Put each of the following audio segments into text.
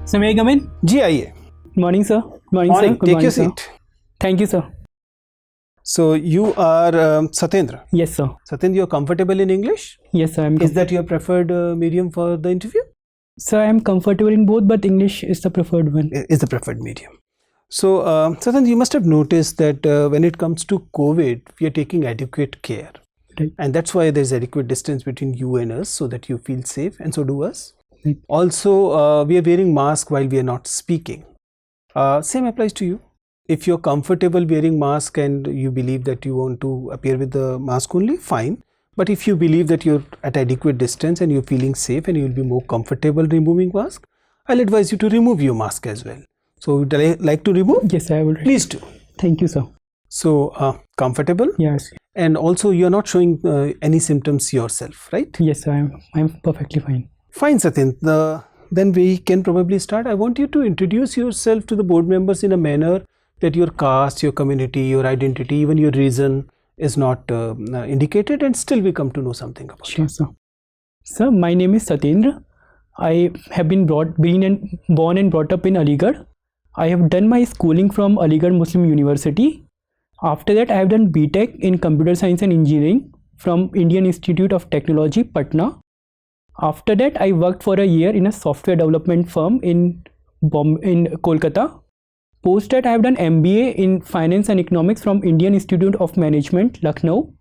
Sir, may I come in? जी आइए. Morning, sir. Morning, sir. Morning. Good Take morning, your sir. seat. Thank you, sir. So you are Satyendra. Yes, sir. Satyendra, you're comfortable in English? Yes, sir. Is that your preferred medium for the interview? Sir, I am comfortable in both, but English is the preferred one. Is the preferred medium. So Satyendra, you must have noticed that when it comes to COVID, we are taking adequate care. Right. And that's why there's adequate distance between you and us so that you feel safe, and so do us. Right. Also, we are wearing mask while we are not speaking. Same applies to you. If you're comfortable wearing mask and you believe that you want to appear with the mask only, fine. But if you believe that you're at adequate distance and you're feeling safe and you'll be more comfortable removing mask, I'll advise you to remove your mask as well. So would I like to remove? Yes, I will. Please do. Thank you, sir. So comfortable? Yes. And also you're not showing any symptoms yourself, right? Yes, sir. I'm perfectly fine. Fine, Satyen. Then we can probably start. I want you to introduce yourself to the board members in a manner that your caste, your community, your identity, even your reason is not indicated, and still we come to know something about Sure, sir. Sir, my name is Satyendra. I have been born and brought up in Aligarh. I have done my schooling from Aligarh Muslim University. After that, I have done BTech in Computer Science and Engineering from Indian Institute of Technology, Patna. After that, I worked for a year in a software development firm in Kolkata. Post that, I have done MBA in Finance and Economics from Indian Institute of Management, Lucknow.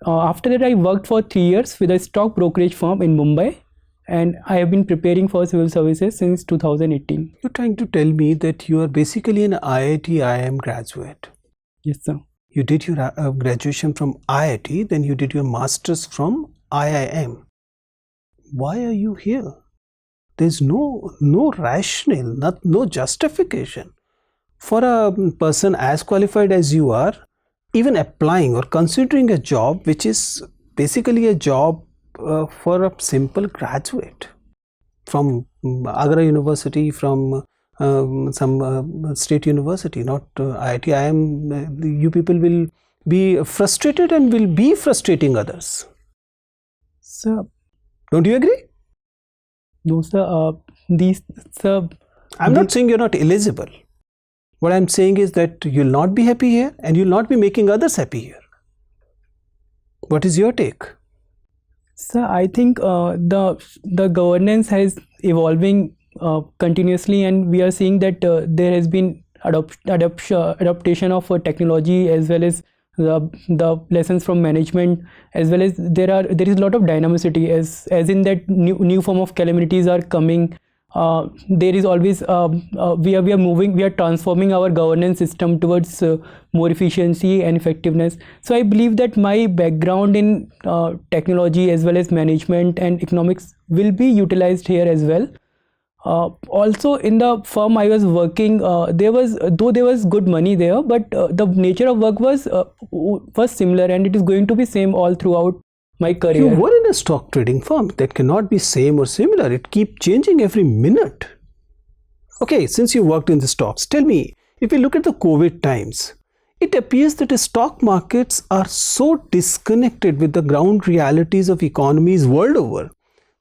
After that, I worked for 3 years with a stock brokerage firm in Mumbai, and I have been preparing for civil services since 2018. You're trying to tell me that you are basically an IIT IIM graduate. Yes, sir. You did your graduation from IIT, then you did your master's from IIM. Why are you here? There's no rationale, no justification for a person as qualified as you are even applying or considering a job which is basically a job for a simple graduate from Agra University, from some state university, not IIT. You people will be frustrated and will be frustrating others. Sir, don't you agree? No, sir. I'm not saying you're not eligible. What I'm saying is that you'll not be happy here and you'll not be making others happy here. What is your take? Sir, I think the governance has evolving continuously, and we are seeing that there has been adaptation of technology, as well as the lessons from management, as well as there is a lot of dynamicity, as in that new form of calamities are coming. There is always we are transforming our governance system towards more efficiency and effectiveness. So I believe that my background in technology as well as management and economics will be utilized here as well. Also in the firm I was working, there was good money there, but the nature of work was similar, and it is going to be same all throughout my career. You were in a stock trading firm. That cannot be same or similar. It keeps changing every minute. Okay, since you worked in the stocks, tell me, if we look at the COVID times, it appears that the stock markets are so disconnected with the ground realities of economies world over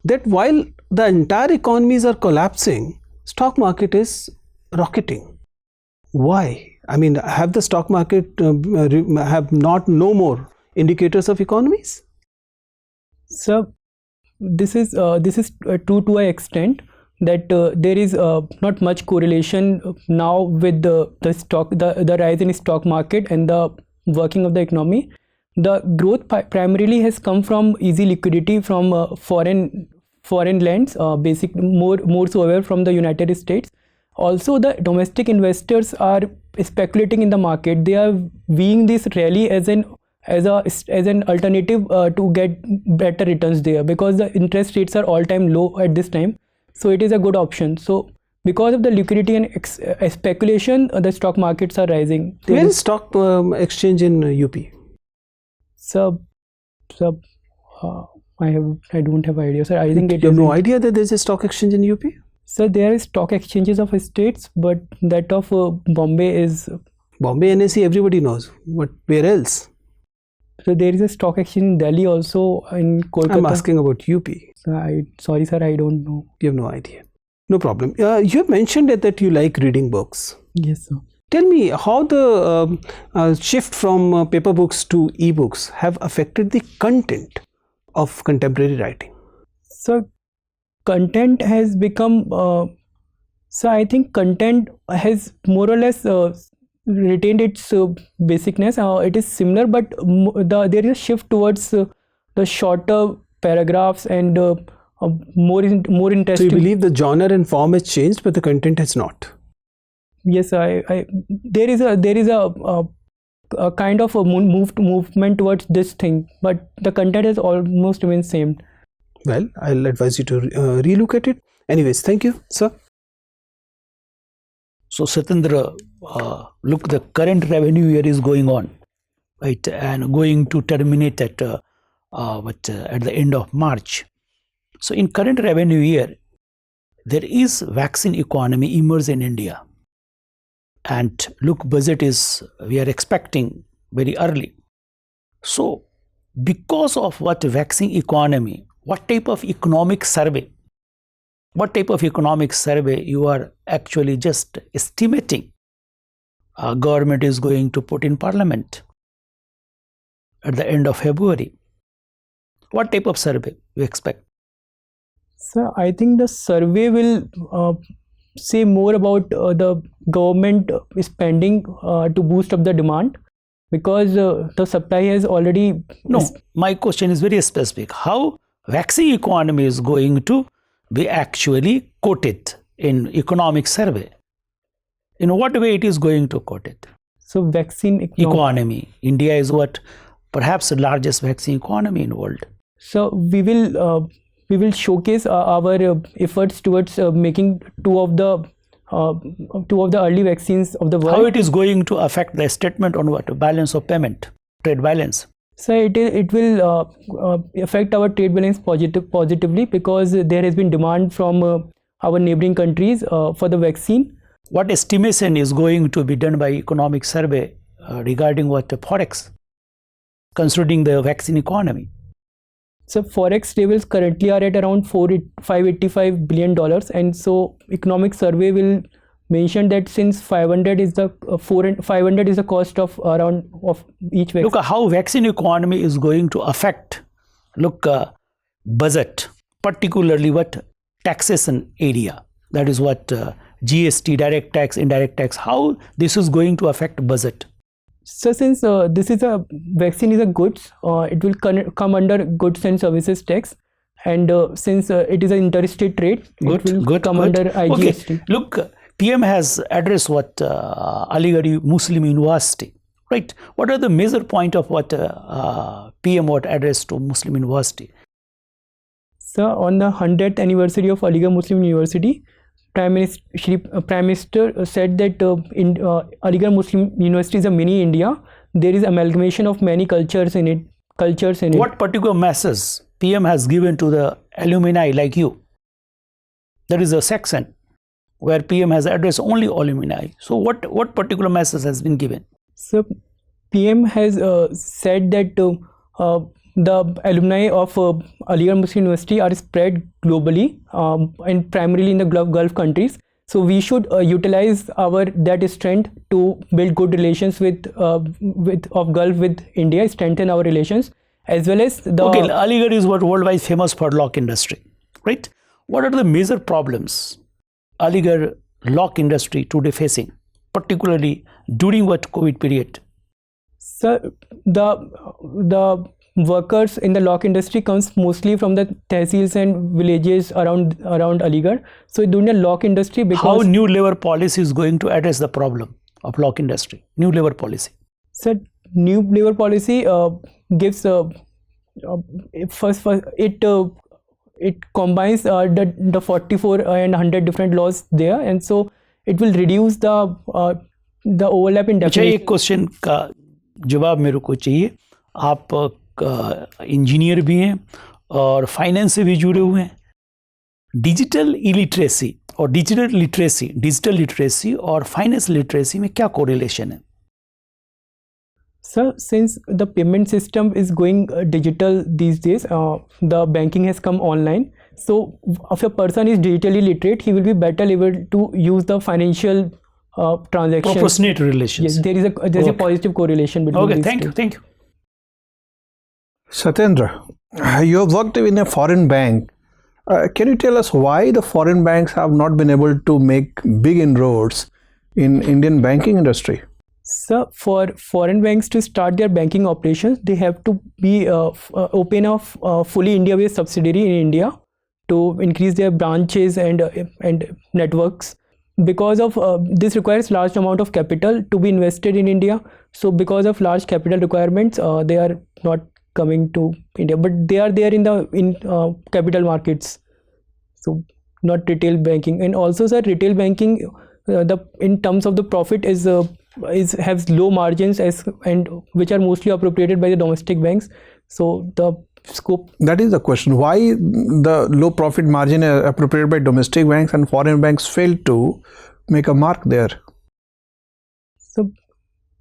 that while the entire economies are collapsing, stock market is rocketing. Why? I mean, have the stock market have no more indicators of economies? So this is true to an extent that there is not much correlation now with the rise in stock market and the working of the economy. The growth primarily has come from easy liquidity from foreign lands, more so ever from the United States. Also, the domestic investors are speculating in the market. They are viewing this rally as an alternative to get better returns there, because the interest rates are all-time low at this time. So it is a good option. So because of the liquidity and speculation, the stock markets are rising. Where is stock exchange in UP? I don't have idea, sir. I think you have no idea that there is a stock exchange in UP? Sir, there is stock exchanges of states, but that of Bombay is... Bombay, NSE, everybody knows. But where else? So there is a stock exchange in Delhi, also in Kolkata. I'm asking about UP. Sorry, sir, I don't know. You have no idea. No problem. You have mentioned that you like reading books. Yes, sir. Tell me how the shift from paper books to e-books have affected the content of contemporary writing. So content has become so I think content has more or less retained its basicness. It is similar, but there is a shift towards the shorter paragraphs and more So you interesting. believe the genre and form has changed, but the content has not. Yes, there is a kind of a movement towards this thing, but the content has almost remained same. Well, I'll advise you to relook at it. Anyways, thank you, sir. So Satendra, look, the current revenue year is going on, right, and going to terminate at the end of March. So in current revenue year, there is vaccine economy emerge in India, and look, budget is we are expecting very early. So because of what vaccine economy, what type of economic survey? What type of economic survey you are actually just estimating government is going to put in parliament at the end of February? What type of survey you expect? So I think the survey will say more about the government spending to boost up the demand, because the supply has already. No, my question is very specific. How vaccine economy is going to be actually quoted in economic survey? In what way it is going to quote it? So vaccine Economy. India is what? Perhaps the largest vaccine economy in the world. So we will showcase our efforts towards making two of the early vaccines of the world. How it is going to affect the statement on what? Balance of payment, trade balance. So it will affect our trade balance positively, because there has been demand from our neighboring countries for the vaccine. What estimation is going to be done by economic survey regarding what the forex, considering the vaccine economy? So forex levels currently are at around $585 billion, and so economic survey will mention that since 500 is the 500 is the cost of around of each vaccine. Look how vaccine economy is going to affect. Look, budget, particularly what taxation area. That is what GST, direct tax, indirect tax. How this is going to affect budget? So since this is a vaccine is a goods, it will come under goods and services tax, and since it is an interstate trade, it will come under IGST. Okay. Look, PM has addressed what Aligarh Muslim University, right? What are the major point of what PM would address to Muslim University? So on the 100th anniversary of Aligarh Muslim University, Prime Minister said that Aligarh Muslim University is a mini India. There is amalgamation of many cultures in it. What particular message PM has given to the alumni like you? There is a section where PM has addressed only alumni. So what particular message has been given? So PM has said that the alumni of Aligarh Muslim University are spread globally and primarily in the Gulf countries. So we should utilize that strength to build good relations with Gulf with India, strengthen our relations, as well as the. Okay, Aligarh is what worldwide famous for lock industry, right? What are the major problems Aligarh lock industry today facing, particularly during what COVID period? So the workers in the lock industry comes mostly from the tehsils and villages around Aligarh. So during the lock industry, because how new labor policy is going to address the problem of lock industry? New labor policy. So new labor policy gives it combines the 44 and 100 different laws there, and so it will reduce the overlap in definition. एक question का जवाब मेरे को चाहिए. आप engineer भी हैं और फाइनेंस से भी जुड़े हुए हैं. डिजिटल इलिटरेसी और डिजिटल लिटरेसी और फाइनेंस लिटरेसी में क्या कोरिलेशन है? Sir, since the payment system is going digital these days, the banking has come online. So if a person is digitally literate, he will be better able to use the financial transactions. Proportionate Yes, relations. there is a Okay. positive correlation between Okay, these thank two. you, thank you. Satyendra, you have worked in a foreign bank. Can you tell us why the foreign banks have not been able to make big inroads in Indian banking industry? So for foreign banks to start their banking operations, they have to be open a fully India-based subsidiary in India to increase their branches and networks. Because of this requires large amount of capital to be invested in India. So because of large capital requirements, they are not coming to India, but they are there in capital markets. So not retail banking. And also, sir, retail banking, the in terms of the profit is has low margins and which are mostly appropriated by the domestic banks. So the scope. That is the question. Why the low profit margin appropriated by domestic banks and foreign banks failed to make a mark there?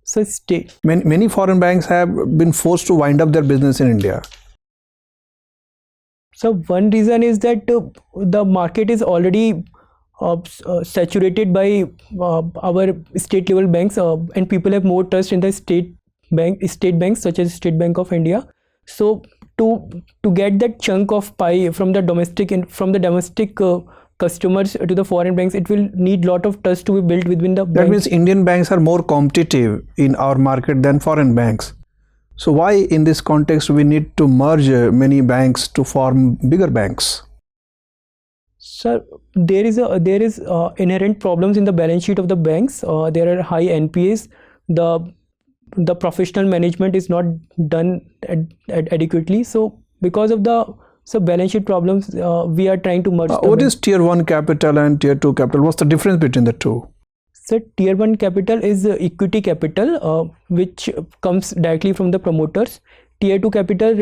So state. Many foreign banks have been forced to wind up their business in India. So one reason is that the market is already saturated by our state level banks, and people have more trust in the state banks such as State Bank of India. So to get that chunk of pie from the domestic customers to the foreign banks, it will need lot of trust to be built within the That banks. means Indian banks are more competitive in our market than foreign banks. So why in this context we need to merge many banks to form bigger banks? Sir, there is inherent problems in the balance sheet of the banks. There are high NPAs. The professional management is not done adequately. So because of the balance sheet problems, we are trying to merge. What is tier 1 capital and tier 2 capital? What's the difference between the two? So tier 1 capital is equity capital, which comes directly from the promoters. Tier 2 capital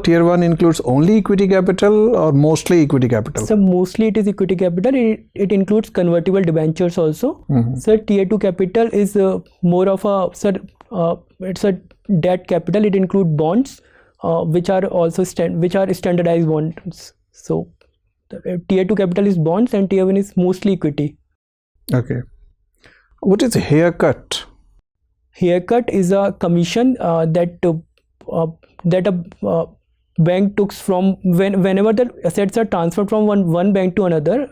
Tier 1 includes only equity capital or mostly equity capital? So mostly it is equity capital. It includes convertible debentures also. So tier 2 capital is more of it's a debt capital. It includes bonds, which are also standardized bonds. So tier 2 capital is bonds and tier 1 is mostly equity. Okay. What is haircut? Haircut is a commission that a bank takes from whenever the assets are transferred from one bank to another,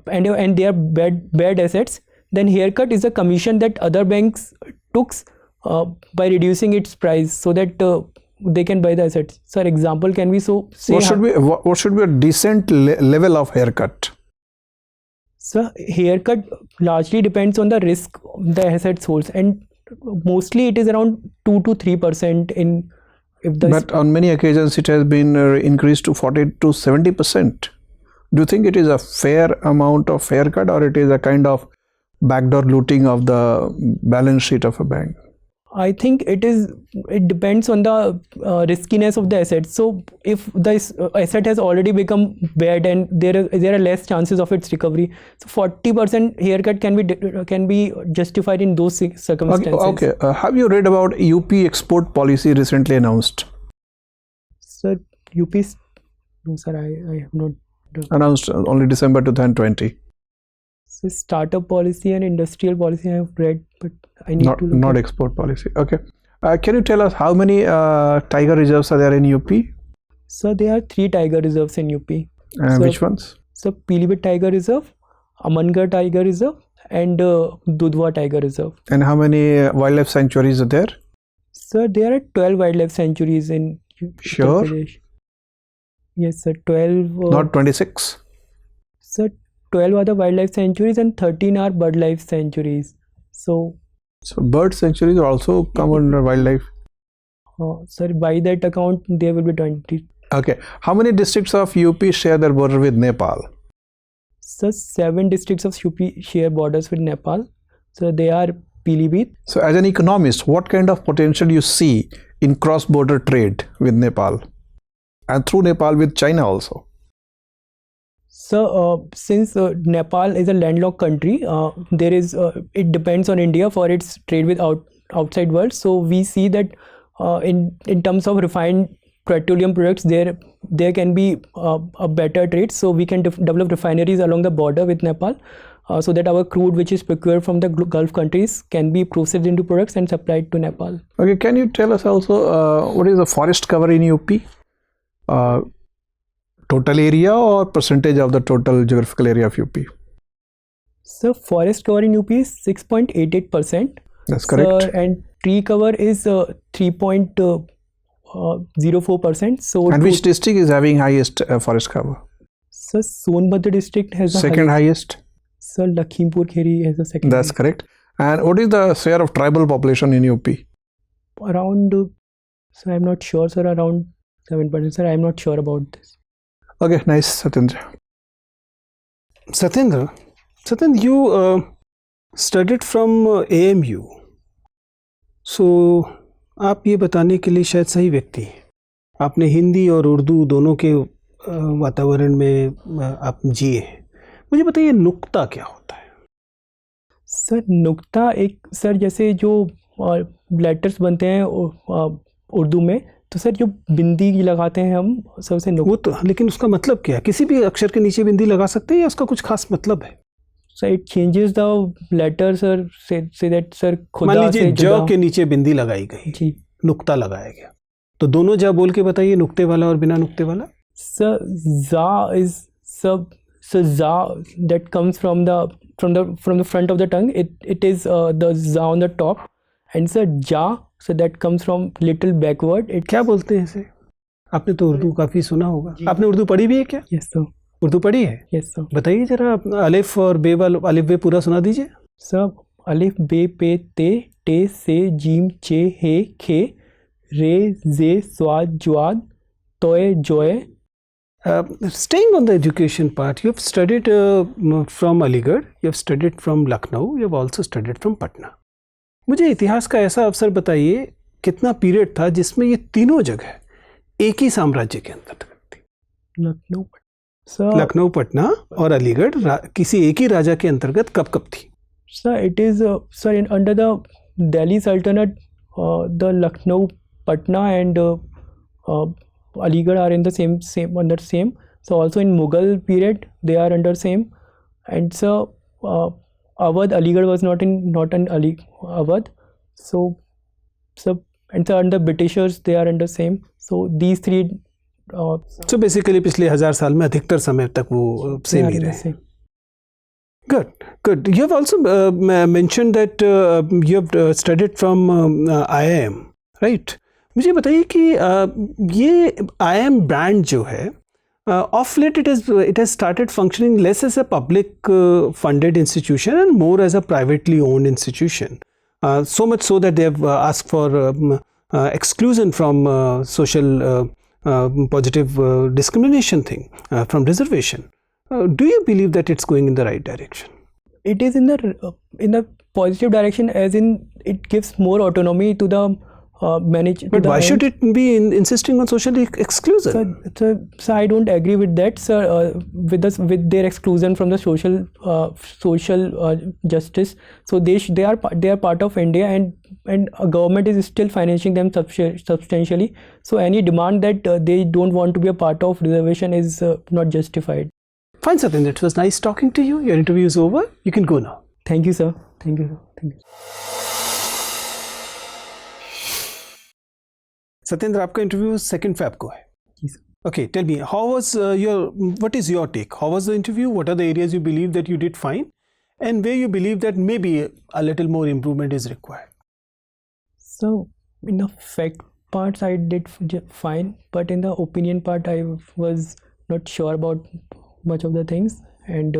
and they are bad assets. Then haircut is a commission that other banks took by reducing its price so that they can buy the assets. Sir, example can we say What should be a decent level of haircut? So haircut largely depends on the risk the asset holds, and mostly it is around 2 to 3% in if the. But on many occasions it has been increased to 40 to 70%. Do you think it is a fair amount of haircut, or it is a kind of backdoor looting of the balance sheet of a bank? I think it depends on the riskiness of the asset. So if the asset has already become bad and there are less chances of its recovery, so 40% haircut can be justified in those circumstances. Okay. Have you read about UP export policy recently announced? Sir, UP? No, sir, I have not. Announced only December 2020. So startup policy and industrial policy I have read, but I need to look Not at. export policy. Okay. Can you tell us how many tiger reserves are there in UP? So there are 3 tiger reserves in UP. Which ones? So Pilibhit Tiger Reserve, Amangarh Tiger Reserve, and Dudhwa Tiger Reserve. And how many wildlife sanctuaries are there? So there are 12 wildlife sanctuaries in Sure. Uttar Pradesh. Yes, sir. 12. Not 26. So 12 are the wildlife sanctuaries and 13 are bird life sanctuaries. So bird sanctuaries also come under wildlife. sir, by that account there will be 20. Okay. How many districts of UP share their border with Nepal? So 7 districts of UP share borders with Nepal. So they are Pilibhit. So as an economist, what kind of potential you see in cross-border trade with Nepal and through Nepal with China also? So since Nepal is a landlocked country, there is it depends on India for its trade with outside world. So we see that in terms of refined petroleum products, there can be a better trade. So we can develop refineries along the border with Nepal, so that our crude, which is procured from the Gulf countries, can be processed into products and supplied to Nepal. Okay, can you tell us also what is the forest cover in UP? Total area or percentage of the total geographical area of UP? So forest cover in UP is 6.88%. That's correct. Sir, and tree cover is 3.04%. So And which district is having highest forest cover? So Sonbhadra district has the Second highest? Sir, Lakhimpur Kheri has the second. That's correct. And what is the share of tribal population in UP? Around, so I'm not sure, sir, around 7%. Sir, I'm not sure about this. Okay, nice, Satyendra. Satyendra, you studied from AMU. So आप ये बताने के लिए शायद सही व्यक्ति हैं. आपने हिंदी और उर्दू दोनों के वातावरण में आप जिए हैं. मुझे बताइए नुक्ता क्या होता है? सर नुक्ता एक, सर जैसे जो लेटर्स बनते हैं उर्दू में, तो सर जो बिंदी लगाते हैं हम, सर उसे वो तो, लेकिन उसका मतलब क्या है? किसी भी अक्षर के नीचे बिंदी लगा सकते हैं या उसका कुछ खास मतलब है? Sir it changes the letter, sir say that sir खुदा मान लीजिए से ज के नीचे बिंदी लगाई गई, जी, नुक्ता लगाया गया, तो दोनों जा बोल के बताइए, नुक्ते वाला और बिना नुक्ते वाला. सर जा इज सब, so za that comes from the front of the tongue, it is the za on the top, and sir ja, so that comes from little backward. क्या बोलते हैं इसे? आपने तो उर्दू काफी सुना होगा. आपने उर्दू पढ़ी भी है क्या? Yes sir. उर्दू पढ़ी है? Yes sir. बताइए जरा, अलिफ और बे वाला, अलिफ बे पूरा सुना दीजिए. सर अलिफ बे पे ते टे से जीम चे हे खे रे जे स्वाद ज्वाद तोय जोय. Staying on the education part, you have studied from Aligarh, you have studied from Lucknow, you have also studied from Patna. मुझे इतिहास का ऐसा अवसर बताइए, कितना पीरियड था जिसमें ये तीनों जगह एक ही साम्राज्य के अंतर्गत थी? लखनऊ सर, लखनऊ, पटना और अलीगढ़ किसी एक ही राजा के अंतर्गत कब कब थी? Sir it is sir under the Delhi सल्तनत, the Lucknow, Patna and Aligarh are in the same under same. So also in Mughal period they are under same, and so Awadh, Aligarh was not in Awadh. So and so under Britishers they are under same. So these three. So basically पिछले 1000 साल में अधिकतर समय तक वो same ही रहे. Good. You have also mentioned that you have studied from IIM, right? मुझे बताइए कि ये IIM brand जो है, of late it has started functioning less as a public funded institution and more as a privately owned institution. So much so that they have asked for exclusion from social positive discrimination thing, from reservation. Do you believe that it's going in the right direction? It is in the positive direction, as in it gives more autonomy to the But why should it be insisting on social exclusion? Sir, I don't agree with that, sir. With their exclusion from the social justice, so they are part of India, and a government is still financing them substantially. So any demand that they don't want to be a part of reservation is not justified. Fine, Satyendra. It was nice talking to you. Your interview is over. You can go now. Thank you, sir. Thank you, sir. Thank you. Satyendra, आपका interview 2 Feb को है. Okay, tell me, what is your take? How was the interview? What are the areas you believe that you did fine, and where you believe that maybe a little more improvement is required? So, in the fact parts I did fine, but in the opinion part I was not sure about much of the things, and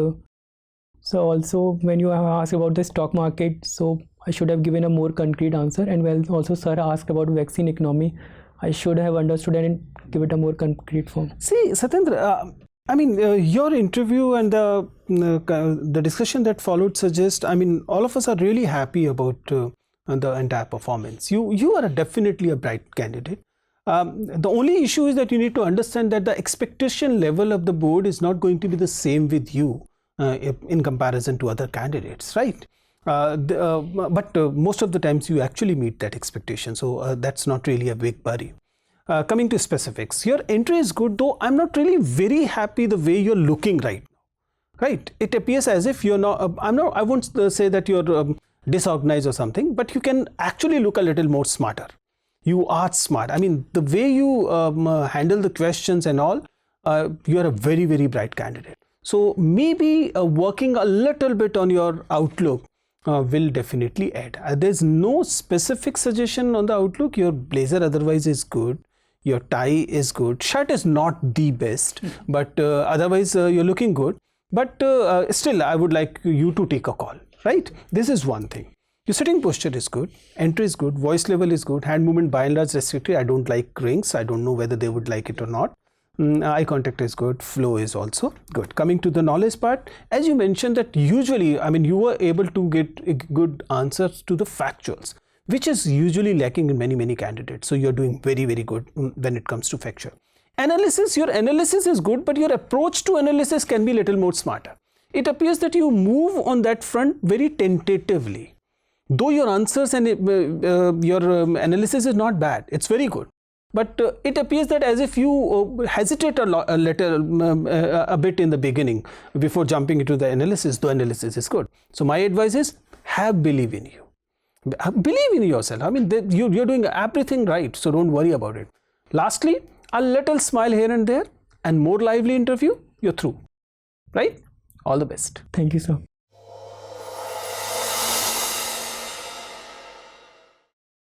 so also when you asked about the stock market, so I should have given a more concrete answer, and well also sir asked about vaccine economy, I should have understood and give it a more concrete form. See, Satyendra, I mean, your interview and the discussion that followed suggest, I mean, all of us are really happy about the entire performance. You are definitely a bright candidate. The only issue is that you need to understand that the expectation level of the board is not going to be the same with you in comparison to other candidates, right? But most of the times you actually meet that expectation, so that's not really a big worry. Coming to specifics, your entry is good, though I'm not really very happy the way you're looking right now. Right? It appears as if you're not. I won't say that you're disorganized or something, but you can actually look a little more smarter. You are smart. I mean, the way you handle the questions and all, you're a very, very bright candidate. So maybe working a little bit on your outlook will definitely add. There's no specific suggestion on the outlook. Your blazer otherwise is good. Your tie is good. Shirt is not the best, but otherwise you're looking good. But still, I would like you to take a call, right? This is one thing. Your sitting posture is good, entry is good, voice level is good, hand movement by and large restricted. I don't like rings. I don't know whether they would like it or not. Eye contact is good, flow is also good. Coming to the knowledge part, as you mentioned that usually, I mean, you were able to get good answers to the factuals, which is usually lacking in many candidates. So you're doing very, very good when it comes to factual. Analysis, your analysis is good, but your approach to analysis can be a little more smarter. It appears that you move on that front very tentatively. Though your answers and your analysis is not bad, it's very good. But it appears that as if you hesitate a bit in the beginning before jumping into the analysis, the analysis is good. So my advice is have belief in you. Believe in yourself. I mean, you're doing everything right, so don't worry about it. Lastly, a little smile here and there and more lively interview, you're through. Right? All the best. Thank you, sir.